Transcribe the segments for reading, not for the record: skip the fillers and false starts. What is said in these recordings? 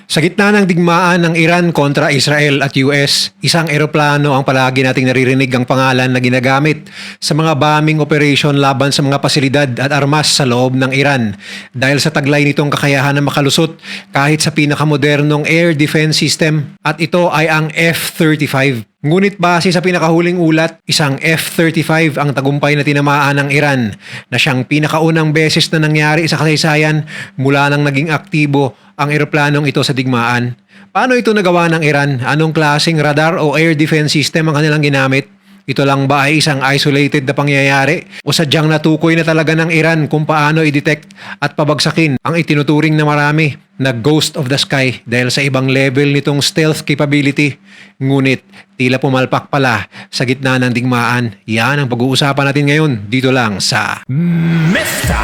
Sa gitna ng digmaan ng Iran kontra Israel at US, isang eroplano ang palagi nating naririnig ang pangalan na ginagamit sa mga bombing operation laban sa mga pasilidad at armas sa loob ng Iran dahil sa taglay nitong kakayahan na makalusot kahit sa pinakamodernong air defense system at ito ay ang F-35. Ngunit base sa pinakahuling ulat, isang F-35 ang tagumpay na tinamaan ng Iran na siyang pinakaunang beses na nangyari sa kasaysayan mula nang naging aktibo ang eroplanong ito sa digmaan. Paano ito nagawa ng Iran? Anong klaseng radar o air defense system ang kanilang ginamit? Ito lang ba ay isang isolated na pangyayari o sadyang natukoy na talaga ng Iran kung paano i-detect at pabagsakin ang itinuturing na marami na ghost of the sky dahil sa ibang level nitong stealth capability? Ngunit tila pumalpak pala sa gitna ng digmaan. Yan ang pag-uusapan natin ngayon dito lang sa Mr.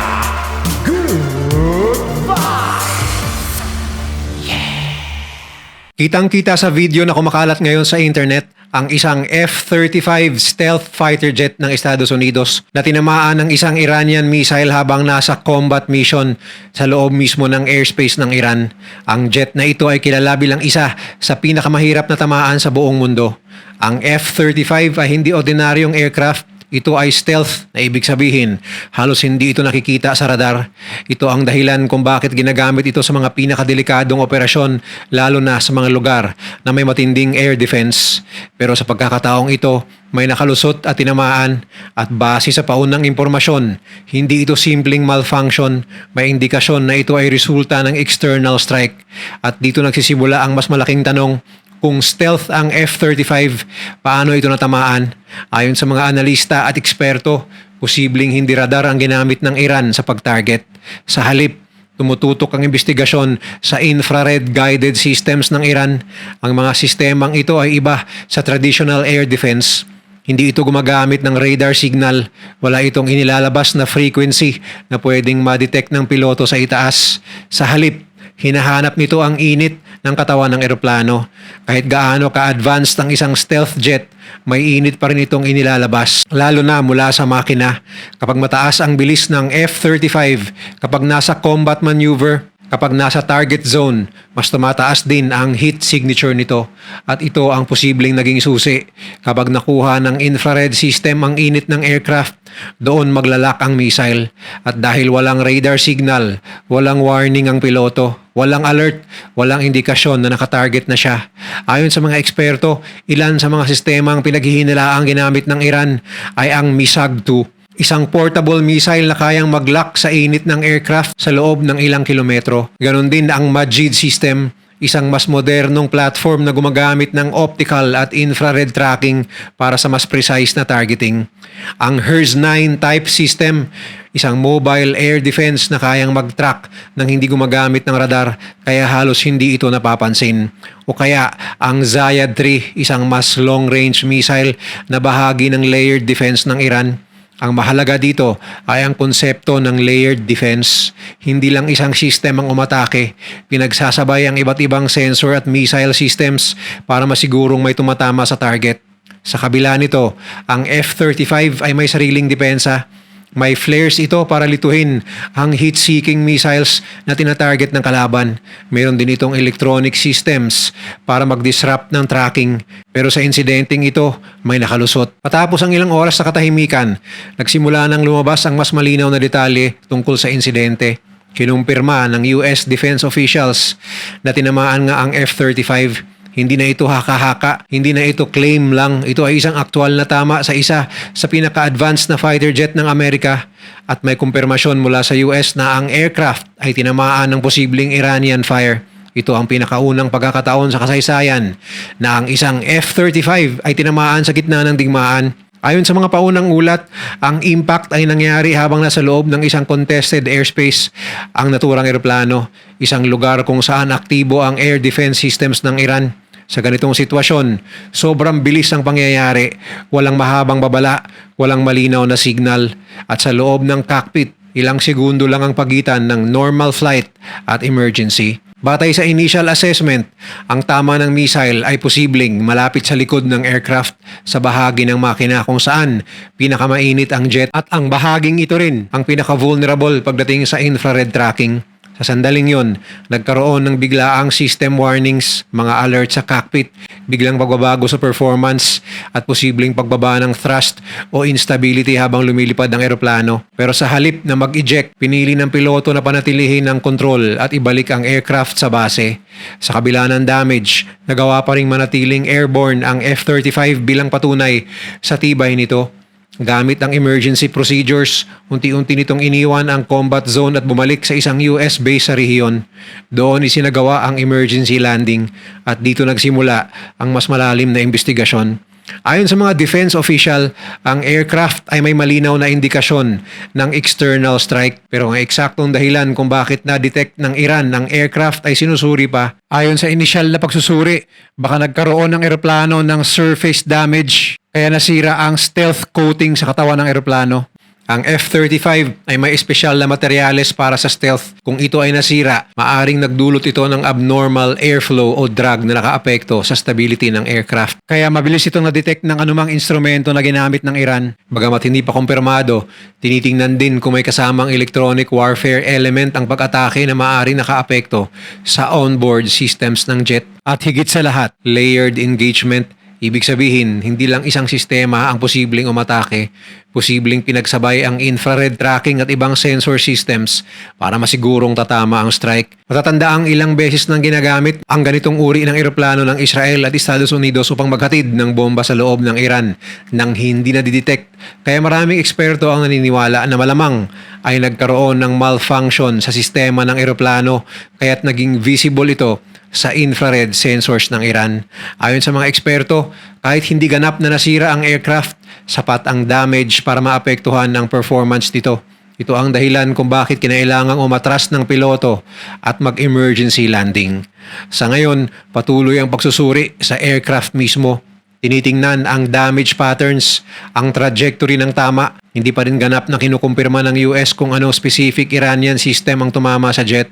Kitang-kita sa video na kumakalat ngayon sa internet ang isang F-35 stealth fighter jet ng Estados Unidos na tinamaan ng isang Iranian missile habang nasa combat mission sa loob mismo ng airspace ng Iran. Ang jet na ito ay kilala bilang isa sa pinakamahirap na tamaan sa buong mundo. Ang F-35 ay hindi ordinaryong aircraft. Ito ay stealth na ibig sabihin halos hindi ito nakikita sa radar. Ito ang dahilan kung bakit ginagamit ito sa mga pinakadelikadong operasyon lalo na sa mga lugar na may matinding air defense. Pero sa pagkakataong ito, may nakalusot at tinamaan at base sa paunang impormasyon, hindi ito simpleng malfunction, may indikasyon na ito ay resulta ng external strike. At dito nagsisimula ang mas malaking tanong. Kung stealth ang F-35, paano ito natamaan? Ayon sa mga analista at eksperto, posibleng hindi radar ang ginamit ng Iran sa pag-target. Sa halip, tumututok ang investigasyon sa infrared guided systems ng Iran. Ang mga sistemang ito ay iba sa traditional air defense. Hindi ito gumagamit ng radar signal. Wala itong inilalabas na frequency na pwedeng ma-detect ng piloto sa itaas. Sa halip, hinahanap nito ang init ng katawan ng eroplano. Kahit gaano ka-advanced ang isang stealth jet, may init pa rin itong inilalabas. Lalo na mula sa makina. Kapag mataas ang bilis ng F-35, kapag nasa combat maneuver, kapag nasa target zone, mas tumataas din ang heat signature nito. At ito ang posibleng naging susi. Kapag nakuha ng infrared system ang init ng aircraft, doon maglalak ang missile. At dahil walang radar signal, walang warning ang piloto, walang alert, walang indikasyon na nakatarget na siya. Ayon sa mga eksperto, ilan sa mga sistemang pinaghihinilaang ginamit ng Iran ay ang MISAG-2. Isang portable missile na kayang mag-lock sa init ng aircraft sa loob ng ilang kilometro. Ganon din ang Majid system, isang mas modernong platform na gumagamit ng optical at infrared tracking para sa mas precise na targeting. Ang HERS-9 type system, isang mobile air defense na kayang mag-track nang hindi gumagamit ng radar kaya halos hindi ito napapansin. O kaya ang Zayad-3, isang mas long-range missile na bahagi ng layered defense ng Iran. Ang mahalaga dito ay ang konsepto ng layered defense. Hindi lang isang system ang umatake. Pinagsasabay ang iba't ibang sensor at missile systems para masigurong may tumatama sa target. Sa kabila nito, ang F-35 ay may sariling depensa. May flares ito para lituhin ang heat-seeking missiles na tinatarget ng kalaban. Mayroon din itong electronic systems para mag-disrupt ng tracking. Pero sa insidenteng ito, may nakalusot. Patapos ang ilang oras sa katahimikan, nagsimula nang lumabas ang mas malinaw na detalye tungkol sa insidente. Kinumpirma ng US defense officials na tinamaan nga ang F-35. Hindi na ito haka-haka, hindi na ito claim lang. Ito ay isang aktual na tama sa isa sa pinaka-advanced na fighter jet ng Amerika at may kumpirmasyon mula sa US na ang aircraft ay tinamaan ng posibleng Iranian fire. Ito ang pinakaunang pagkakataon sa kasaysayan na ang isang F-35 ay tinamaan sa gitna ng digmaan. Ayon sa mga paunang ulat, ang impact ay nangyari habang nasa loob ng isang contested airspace ang naturang eroplano, isang lugar kung saan aktibo ang air defense systems ng Iran. Sa ganitong sitwasyon, sobrang bilis ang pangyayari, walang mahabang babala, walang malinaw na signal, at sa loob ng cockpit, ilang segundo lang ang pagitan ng normal flight at emergency. Batay sa initial assessment, ang tama ng missile ay posibleng malapit sa likod ng aircraft sa bahagi ng makina kung saan pinakamainit ang jet at ang bahaging ito rin ang pinaka-vulnerable pagdating sa infrared tracking. Sa sandaling yon, nagkaroon ng biglaang system warnings, mga alert sa cockpit, biglang pagbabago sa performance at posibleng pagbaba ng thrust o instability habang lumilipad ang eroplano. Pero sa halip na mag-eject, pinili ng piloto na panatilihin ang control at ibalik ang aircraft sa base. Sa kabila ng damage, nagawa pa ring manatiling airborne ang F-35 bilang patunay sa tibay nito. Gamit ang emergency procedures, unti-unti nitong iniwan ang combat zone at bumalik sa isang US base sa rehiyon. Doon isinagawa ang emergency landing at dito nagsimula ang mas malalim na investigasyon. Ayon sa mga defense official, ang aircraft ay may malinaw na indikasyon ng external strike pero ang eksaktong dahilan kung bakit na-detect ng Iran ang aircraft ay sinusuri pa. Ayon sa initial na pagsusuri, baka nagkaroon ng eroplano ng surface damage kaya nasira ang stealth coating sa katawan ng eroplano. Ang F-35 ay may espesyal na materyales para sa stealth. Kung ito ay nasira, maaring nagdulot ito ng abnormal airflow o drag na nakaapekto sa stability ng aircraft. Kaya mabilis itong na-detect ng anumang instrumento na ginamit ng Iran. Bagamat hindi pa kumpirmado, tinitingnan din kung may kasamang electronic warfare element ang pag-atake na maaring nakaapekto sa onboard systems ng jet. At higit sa lahat, layered engagement. Ibig sabihin, hindi lang isang sistema ang posibleng umatake, posibleng pinagsabay ang infrared tracking at ibang sensor systems para masigurong tatama ang strike. Matatandaang ilang beses nang ginagamit ang ganitong uri ng eroplano ng Israel at Estados Unidos upang maghatid ng bomba sa loob ng Iran nang hindi nadidetect. Kaya maraming eksperto ang naniniwala na malamang ay nagkaroon ng malfunction sa sistema ng eroplano kaya't naging visible ito sa infrared sensors ng Iran. Ayon sa mga eksperto, kahit hindi ganap na nasira ang aircraft, sapat ang damage para maapektuhan ang performance nito. Ito ang dahilan kung bakit kinailangang umatras ng piloto at mag-emergency landing. Sa ngayon, patuloy ang pagsusuri sa aircraft mismo. Tinitingnan ang damage patterns, ang trajectory ng tama. Hindi pa rin ganap na kinukumpirma ng US kung anong specific Iranian system ang tumama sa jet.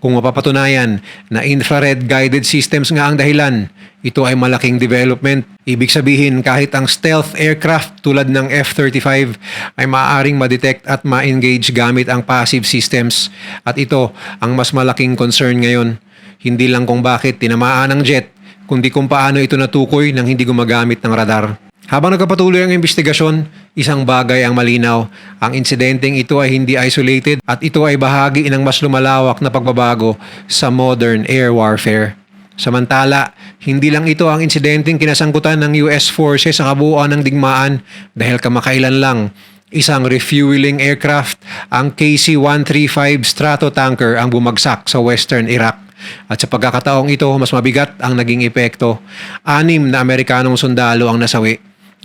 Kung mapapatunayan na infrared guided systems nga ang dahilan, ito ay malaking development. Ibig sabihin kahit ang stealth aircraft tulad ng F-35 ay maaaring ma-detect at ma-engage gamit ang passive systems. At ito ang mas malaking concern ngayon. Hindi lang kung bakit tinamaan ang jet, kundi kung paano ito natukoy nang hindi gumagamit ng radar. Habang nagpapatuloy ang investigasyon, isang bagay ang malinaw. Ang insidenteng ito ay hindi isolated at ito ay bahagi ng mas lumalawak na pagbabago sa modern air warfare. Samantala, hindi lang ito ang insidenteng kinasangkutan ng US forces sa kabuuan ng digmaan dahil kamakailan lang isang refueling aircraft, ang KC-135 Stratotanker ang bumagsak sa Western Iraq. At sa pagkakataong ito, mas mabigat ang naging epekto. 6 na Amerikanong sundalo ang nasawi.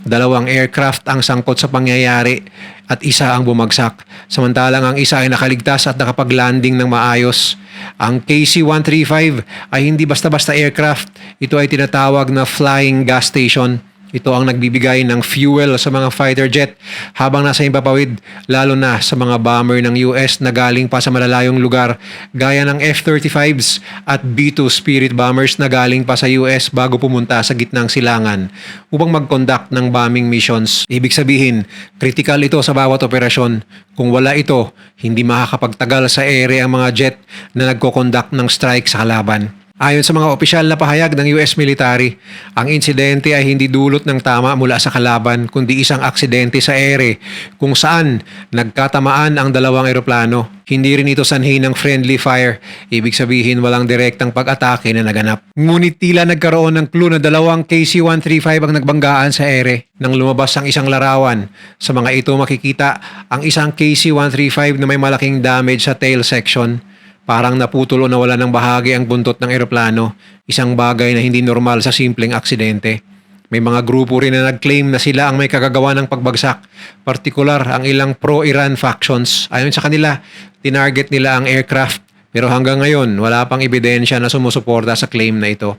2 aircraft ang sangkot sa pangyayari at isa ang bumagsak. Samantalang ang isa ay nakaligtas at nakapag-landing ng maayos. Ang KC-135 ay hindi basta-basta aircraft. Ito ay tinatawag na flying gas station. Ito ang nagbibigay ng fuel sa mga fighter jet habang nasa himpapawid, lalo na sa mga bomber ng US na galing pa sa malalayong lugar gaya ng F-35s at B-2 Spirit bombers na galing pa sa US bago pumunta sa gitnang silangan upang mag-conduct ng bombing missions. Ibig sabihin, critical ito sa bawat operasyon. Kung wala ito, hindi makakapagtagal sa ere ang mga jet na nagko-conduct ng strike sa kalaban. Ayon sa mga opisyal na pahayag ng US military, ang insidente ay hindi dulot ng tama mula sa kalaban kundi isang aksidente sa ere kung saan nagkatamaan ang 2 eroplano. Hindi rin ito sanhi ng friendly fire, ibig sabihin walang direktang pag-atake na naganap. Ngunit tila nagkaroon ng clue na 2 KC-135 ang nagbanggaan sa ere. Nang lumabas ang isang larawan, sa mga ito makikita ang isang KC-135 na may malaking damage sa tail section. Parang naputol o nawala ng bahagi ang buntot ng eroplano, isang bagay na hindi normal sa simpleng aksidente. May mga grupo rin na nag-claim na sila ang may kagagawa ng pagbagsak, partikular ang ilang pro-Iran factions. Ayon sa kanila, tinarget nila ang aircraft, pero hanggang ngayon wala pang ebidensya na sumusuporta sa claim na ito.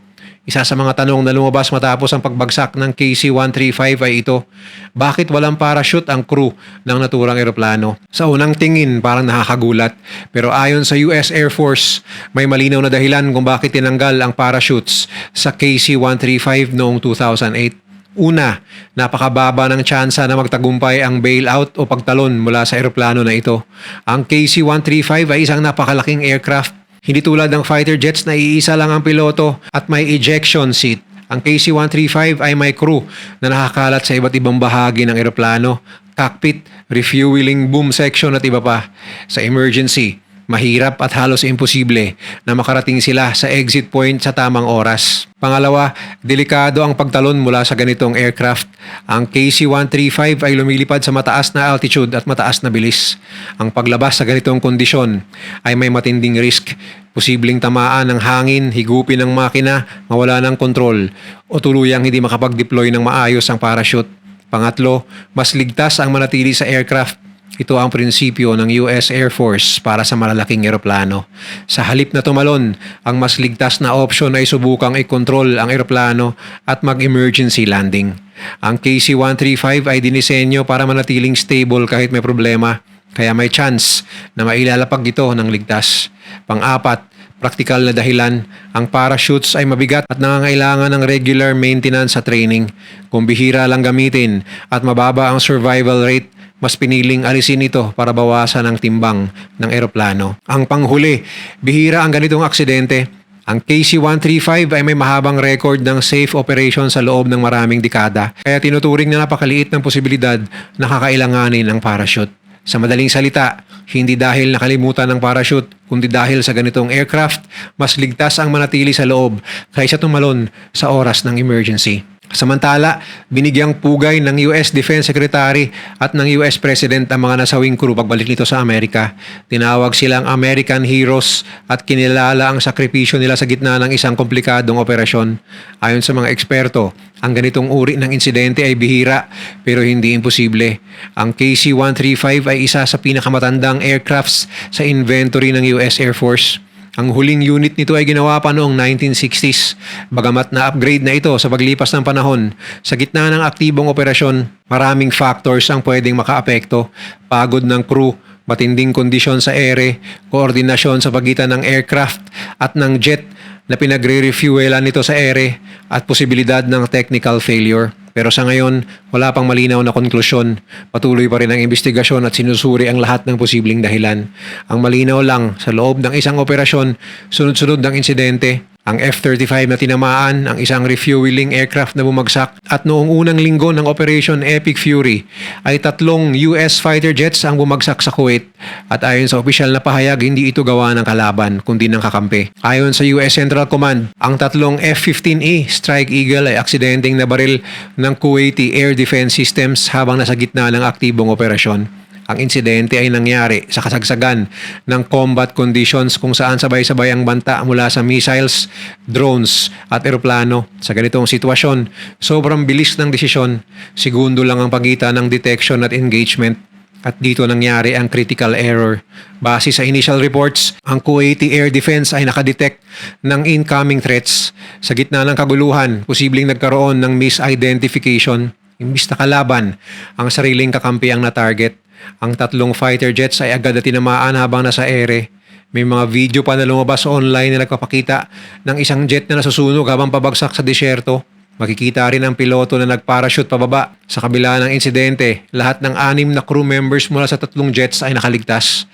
Isa sa mga tanong na lumabas matapos ang pagbagsak ng KC-135 ay ito, bakit walang parachute ang crew ng naturang eroplano? Sa unang tingin parang nakakagulat, pero ayon sa US Air Force, may malinaw na dahilan kung bakit tinanggal ang parachutes sa KC-135 noong 2008. Una, napakababa ng tsansa na magtagumpay ang bailout o pagtalon mula sa eroplano na ito. Ang KC-135 ay isang napakalaking aircraft. Hindi tulad ng fighter jets na iisa lang ang piloto at may ejection seat. Ang KC-135 ay may crew na nakakalat sa iba't ibang bahagi ng eroplano, cockpit, refueling boom section at iba pa. Sa emergency, mahirap at halos imposible na makarating sila sa exit point sa tamang oras. Pangalawa, delikado ang pagtalon mula sa ganitong aircraft. Ang KC-135 ay lumilipad sa mataas na altitude at mataas na bilis. Ang paglabas sa ganitong kondisyon ay may matinding risk. Posibleng tamaan ng hangin, higupin ng makina, mawala ng kontrol, o tuluyang hindi makapag-deploy ng maayos ang parachute. Pangatlo, mas ligtas ang manatili sa aircraft. Ito ang prinsipyo ng US Air Force para sa malalaking eroplano. Sa halip na tumalon, ang mas ligtas na opsyon ay subukang i-control ang eroplano at mag-emergency landing. Ang KC-135 ay dinisenyo para manatiling stable kahit may problema, kaya may chance na mailalapag ito ng ligtas. Pang-apat, praktikal na dahilan, ang parachutes ay mabigat at nangangailangan ng regular maintenance sa training. Kung bihira lang gamitin at mababa ang survival rate, mas piniling alisin ito para bawasan ang timbang ng eroplano. Ang panghuli, bihira ang ganitong aksidente. Ang KC-135 ay may mahabang record ng safe operation sa loob ng maraming dekada, kaya tinuturing na napakaliit ng posibilidad na kakailanganin ang parachute. Sa madaling salita, hindi dahil nakalimutan ng parachute, kundi dahil sa ganitong aircraft, mas ligtas ang manatili sa loob kaysa tumalon sa oras ng emergency. Samantala, binigyang pugay ng US Defense Secretary at ng US President ang mga nasawing crew pagbalik nito sa Amerika. Tinawag silang American Heroes at kinilala ang sakripisyo nila sa gitna ng isang komplikadong operasyon. Ayon sa mga eksperto, ang ganitong uri ng insidente ay bihira pero hindi imposible. Ang KC-135 ay isa sa pinakamatandang aircrafts sa inventory ng US Air Force. Ang huling unit nito ay ginawa pa noong 1960s. Bagamat na-upgrade na ito sa paglipas ng panahon, sa gitna ng aktibong operasyon, maraming factors ang pwedeng makaapekto. Pagod ng crew, matinding kondisyon sa ere, koordinasyon sa pagitan ng aircraft at ng jet na pinagre-refuelan nito sa ere, at posibilidad ng technical failure. Pero sa ngayon, wala pang malinaw na konklusyon. Patuloy pa rin ang investigasyon at sinusuri ang lahat ng posibleng dahilan. Ang malinaw lang, sa loob ng isang operasyon, sunod-sunod ng insidente, ang F-35 na tinamaan, ang isang refueling aircraft na bumagsak, at noong unang linggo ng Operation Epic Fury ay 3 US fighter jets ang bumagsak sa Kuwait, at ayon sa opisyal na pahayag, hindi ito gawa ng kalaban kundi ng kakampi. Ayon sa US Central Command, ang 3 F-15E Strike Eagle ay aksidenteng nabaril ng Kuwaiti Air Defense Systems habang nasa gitna ng aktibong operasyon. Ang insidente ay nangyari sa kasagsagan ng combat conditions kung saan sabay-sabay ang banta mula sa missiles, drones at eroplano. Sa ganitong sitwasyon, sobrang bilis ng desisyon, segundo lang ang pagitan ng detection at engagement. At dito nangyari ang critical error. Base sa initial reports, ang Kuwaiti Air Defense ay nakadetect ng incoming threats. Sa gitna ng kaguluhan, posibleng nagkaroon ng misidentification. Imbis na kalaban, ang sariling kakampi ang na-target. Ang 3 fighter jets ay agad na tinamaan habang nasa ere. May mga video pa na lumabas online na nagpapakita ng isang jet na nasusunog habang pabagsak sa disyerto. Makikita rin ang piloto na nagparachute pababa. Sa kabila ng insidente, lahat ng 6 na crew members mula sa 3 jets ay nakaligtas.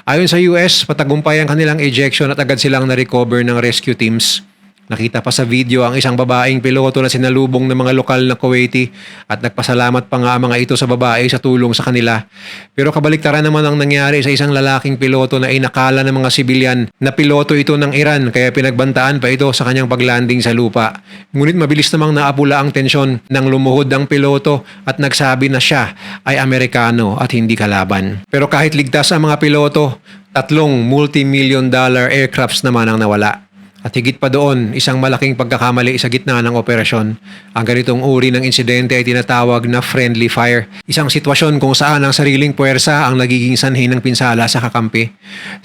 Ayon sa US, patagumpay ang kanilang ejection at agad silang na-recover ng rescue teams. Nakita pa sa video ang isang babaeng piloto na sinalubong ng mga lokal na Kuwaiti at nagpasalamat pa nga ang mga ito sa babae sa tulong sa kanila. Pero kabaliktaran naman ang nangyari sa isang lalaking piloto na inakala ng mga sibilyan na piloto ito ng Iran, kaya pinagbantaan pa ito sa kanyang paglanding sa lupa. Ngunit mabilis namang naapula ang tensyon nang lumuhod ang piloto at nagsabi na siya ay Amerikano at hindi kalaban. Pero kahit ligtas ang mga piloto, 3 multi-million-dollar aircrafts naman ang nawala. At higit pa doon, isang malaking pagkakamali sa gitna ng operasyon. Ang ganitong uri ng insidente ay tinatawag na friendly fire. Isang sitwasyon kung saan ang sariling puwersa ang nagiging sanhi ng pinsala sa kakampi.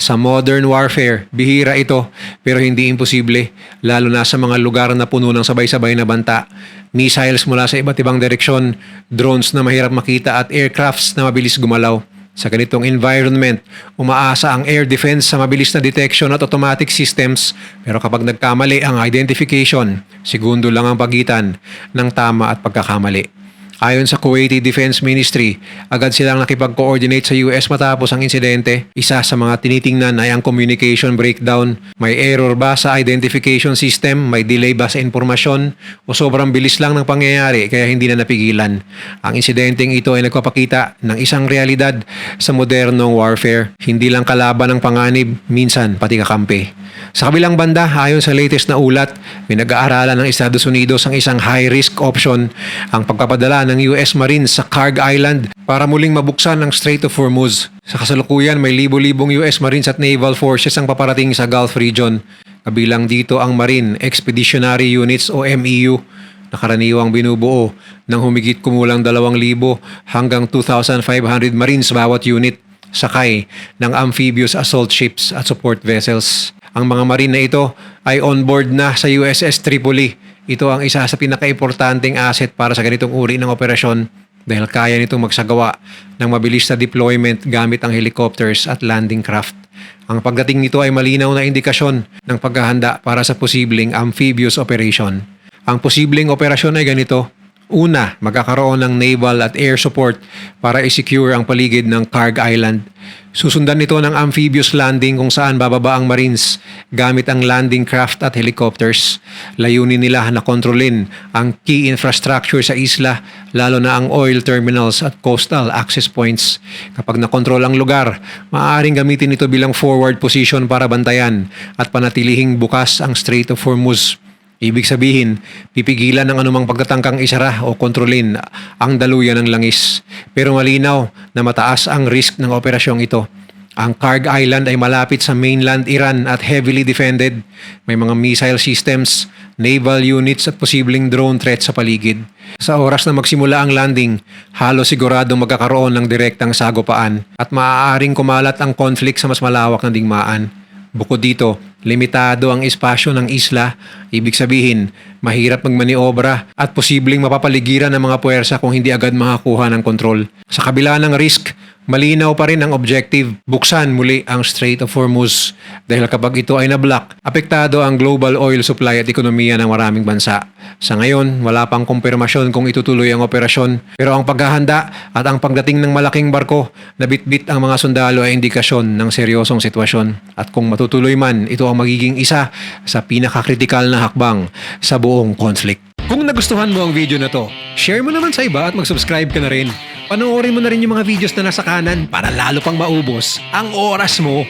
Sa modern warfare, bihira ito pero hindi imposible, lalo na sa mga lugar na puno ng sabay-sabay na banta. Missiles mula sa iba't ibang direksyon, drones na mahirap makita at aircrafts na mabilis gumalaw. Sa ganitong environment, umaasa ang air defense sa mabilis na detection at automatic systems, pero kapag nagkamali ang identification, segundo lang ang pagitan ng tama at pagkakamali. Ayon sa Kuwaiti Defense Ministry, agad silang nakipag-coordinate sa US matapos ang insidente. Isa sa mga tinitingnan ay ang communication breakdown. May error ba sa identification system? May delay ba sa impormasyon? O sobrang bilis lang ng pangyayari kaya hindi na napigilan? Ang insidenteng ito ay nagpapakita ng isang realidad sa modernong warfare. Hindi lang kalaban ng panganib, minsan pati kakampi. Sa kabilang banda, ayon sa latest na ulat, pinag-aaralan ng Estados Unidos ang isang high-risk option, ang pagpapadala ng US Marines sa Kharg Island para muling mabuksan ang Strait of Hormuz. Sa kasalukuyan, may libo-libong US Marines at Naval Forces ang paparating sa Gulf region. Kabilang dito ang Marine Expeditionary Units o MEU na karaniwang binubuo ng humigit kumulang 2,000 hanggang 2,500 Marines bawat unit, sakay ng amphibious assault ships at support vessels. Ang mga marine na ito ay on board na sa USS Tripoli. Ito ang isa sa pinaka-importanting asset para sa ganitong uri ng operasyon dahil kaya nitong magsagawa ng mabilis na deployment gamit ang helicopters at landing craft. Ang pagdating nito ay malinaw na indikasyon ng paghahanda para sa posibleng amphibious operation. Ang posibleng operasyon ay ganito. Una, magkakaroon ng naval at air support para i-secure ang paligid ng Kharg Island. Susundan nito ng amphibious landing kung saan bababa ang Marines gamit ang landing craft at helicopters. Layunin nila na kontrolin ang key infrastructure sa isla, lalo na ang oil terminals at coastal access points. Kapag nakontrol ang lugar, maaaring gamitin ito bilang forward position para bantayan at panatilihing bukas ang Strait of Hormuz. Ibig sabihin, pipigilan ng anumang pagtatangkang isara o kontrolin ang daluyan ng langis. Pero malinaw na mataas ang risk ng operasyong ito. Ang Kharg Island ay malapit sa mainland Iran at heavily defended. May mga missile systems, naval units at posibleng drone threat sa paligid. Sa oras na magsimula ang landing, halos siguradong magkakaroon ng direktang sagupaan at maaaring kumalat ang conflict sa mas malawak na digmaan. Bukod dito, limitado ang espasyo ng isla, ibig sabihin, mahirap magmaniobra at posibleng mapapaligiran ng mga puwersa kung hindi agad makakuha ng kontrol. Sa kabila ng risk, malinaw pa rin ang objective, buksan muli ang Strait of Hormuz. Dahil kapag ito ay na-block, apektado ang global oil supply at ekonomiya ng maraming bansa. Sa ngayon, wala pang kumpirmasyon kung itutuloy ang operasyon, pero ang paghahanda at ang pagdating ng malaking barko na bitbit ang mga sundalo ay indikasyon ng seryosong sitwasyon. At kung matutuloy man, ito ang magiging isa sa pinakakritikal na hakbang sa buong conflict. Kung nagustuhan mo ang video na to, share mo naman sa iba at mag-subscribe ka na rin. Panoorin mo na rin yung mga videos na nasa kanan para lalo pang maubos ang oras mo.